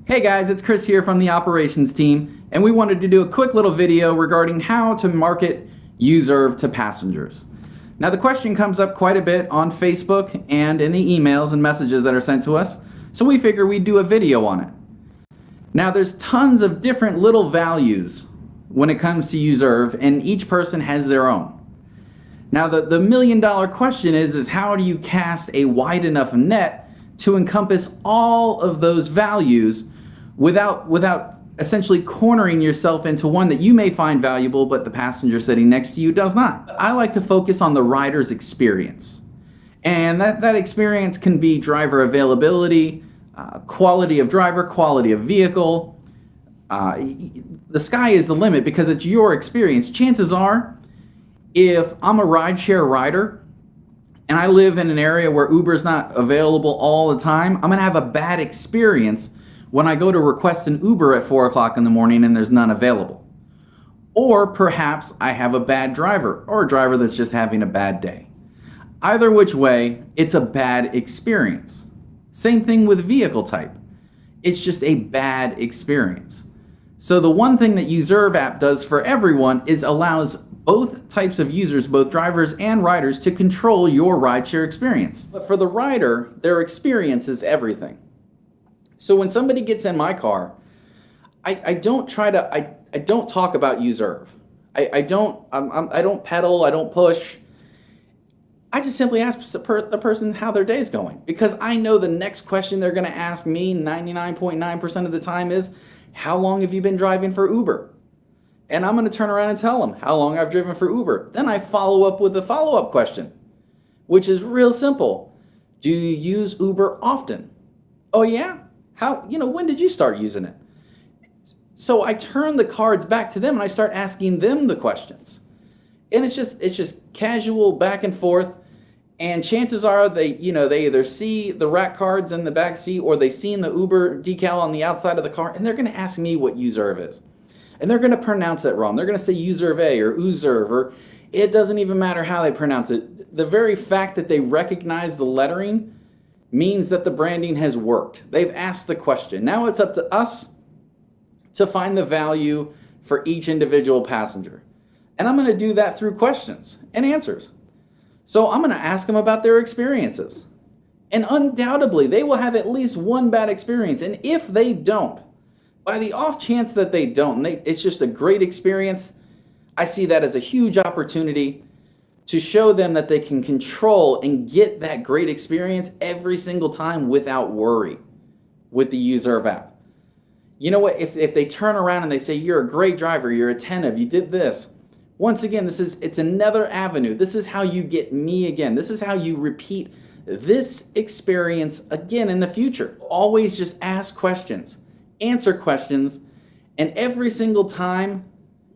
Hey guys, it's Chris here from the operations team, and we wanted to do a quick little video regarding how to market UZURV to passengers. Now the question comes up quite a bit on Facebook and in the emails and messages that are sent to us, so we figure we'd do a video on it. Now there's tons of different little values when it comes to UZURV, and each person has their own. Now the million-dollar question is how do you cast a wide enough net to encompass all of those values without essentially cornering yourself into one that you may find valuable but the passenger sitting next to you does not. I like to focus on the rider's experience. And that experience can be driver availability, quality of driver, quality of vehicle. The sky is the limit because it's your experience. Chances are, if I'm a rideshare rider and I live in an area where Uber's not available all the time, I'm gonna have a bad experience when I go to request an Uber at 4 o'clock in the morning and there's none available. Or perhaps I have a bad driver or a driver that's just having a bad day. Either which way, it's a bad experience. Same thing with vehicle type. It's just a bad experience. So the one thing that UZURV app does for everyone is allows both types of users, both drivers and riders, to control your rideshare experience. But for the rider, their experience is everything. So when somebody gets in my car, I don't talk about UZURV. I don't pedal, I don't push. I just simply ask the person how their day's going, because I know the next question they're gonna ask me 99.9% of the time is, how long have you been driving for Uber? And I'm gonna turn around and tell them how long I've driven for Uber. Then I follow up with a follow-up question, which is real simple. Do you use Uber often? Oh yeah? When did you start using it? So I turn the cards back to them and I start asking them the questions. And it's just casual back and forth. And chances are they either see the rack cards in the back seat or they seen the Uber decal on the outside of the car, and they're gonna ask me what UZURV is. And they're gonna pronounce it wrong. They're gonna say UZURV or UZURV, or it doesn't even matter how they pronounce it. The very fact that they recognize the lettering means that the branding has worked. They've asked the question. Now it's up to us to find the value for each individual passenger. And I'm gonna do that through questions and answers. So I'm gonna ask them about their experiences. And undoubtedly, they will have at least one bad experience. And if they don't, by the off chance that they don't, it's just a great experience, I see that as a huge opportunity to show them that they can control and get that great experience every single time without worry with the UZURV app. You know what, if they turn around and they say, you're a great driver, you're attentive, you did this, once again, it's another avenue. This is how you get me again. This is how you repeat this experience again in the future. Always just ask questions, answer questions, and every single time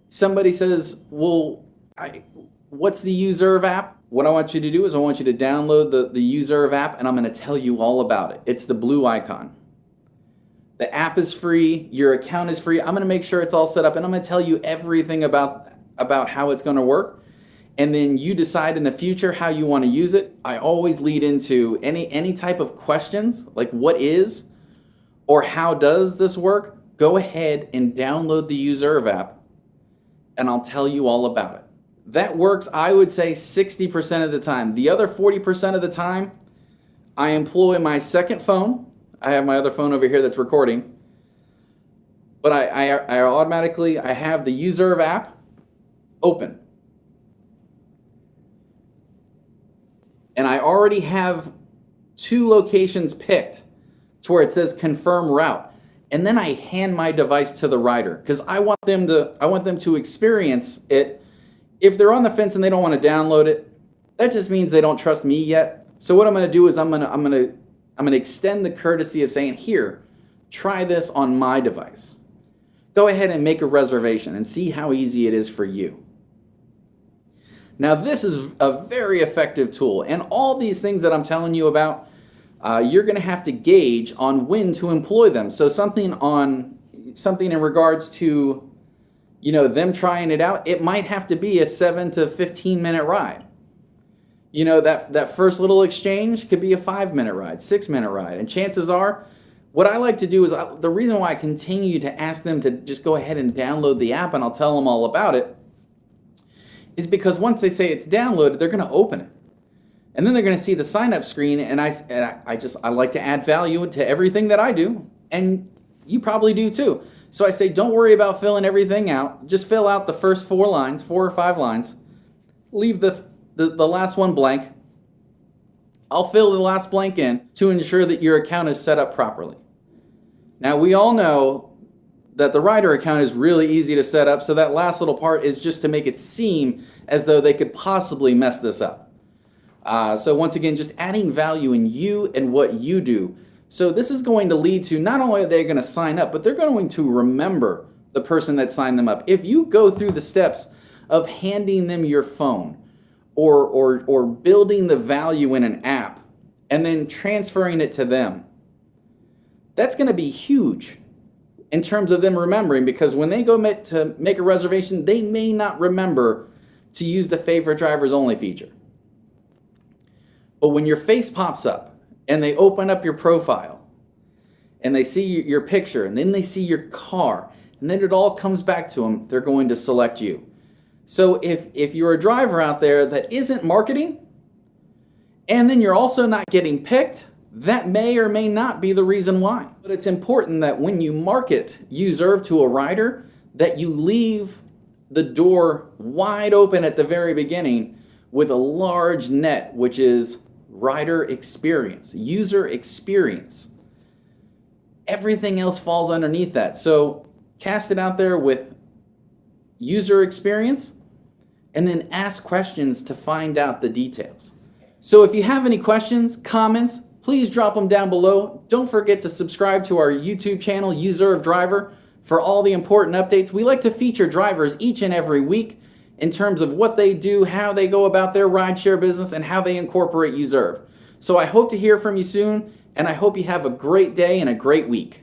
somebody says, well, what's the UZURV app? What I want you to do is I want you to download the UZURV app, and I'm gonna tell you all about it. It's the blue icon. The app is free, your account is free. I'm gonna make sure it's all set up, and I'm gonna tell you everything about how it's gonna work. And then you decide in the future how you wanna use it. I always lead into any type of questions, like what is, or how does this work? Go ahead and download the UZURV app, and I'll tell you all about it. That works, I would say, 60% of the time. The other 40% of the time, I employ my second phone. I have my other phone over here that's recording. But I automatically have the UZURV app open. And I already have 2 locations picked to where it says confirm route. And then I hand my device to the rider because I want them to experience it. If they're on the fence and they don't want to download it, that just means they don't trust me yet. So what I'm going to do is I'm going to extend the courtesy of saying, here, try this on my device. Go ahead and make a reservation and see how easy it is for you. Now this is a very effective tool, and all these things that I'm telling you about, you're going to have to gauge on when to employ them. So something in regards to them trying it out, it might have to be a 7 to 15 minute ride. That first little exchange could be a 5-minute ride, 6-minute ride. And chances are What I like to do is, the reason why I continue to ask them to just go ahead and download the app, and I'll tell them all about it, is because once they say it's downloaded, they're going to open it. And then they're going to see the sign up screen, and I like to add value to everything that I do, and you probably do too. So I say, don't worry about filling everything out. Just fill out the first 4 lines, 4 or 5 lines. Leave the last one blank. I'll fill the last blank in to ensure that your account is set up properly. Now, we all know that the rider account is really easy to set up, so that last little part is just to make it seem as though they could possibly mess this up. So once again, just adding value in you and what you do. So this is going to lead to, not only are they going to sign up, but they're going to remember the person that signed them up. If you go through the steps of handing them your phone, or building the value in an app and then transferring it to them, that's going to be huge in terms of them remembering, because when they go to make a reservation, they may not remember to use the favorite drivers only feature. But when your face pops up and they open up your profile and they see your picture and then they see your car and then it all comes back to them, they're going to select you. So if you're a driver out there that isn't marketing, and then you're also not getting picked, that may or may not be the reason why. But it's important that when you market UZURV to a rider, that you leave the door wide open at the very beginning with a large net, which is rider experience, user experience. Everything else falls underneath that. So cast it out there with user experience, and then ask questions to find out the details. So if you have any questions, comments, please drop them down below. Don't forget to subscribe to our YouTube channel, UZURV Driver, for all the important updates. We like to feature drivers each and every week in terms of what they do, how they go about their rideshare business, and how they incorporate UZURV. So I hope to hear from you soon, and I hope you have a great day and a great week.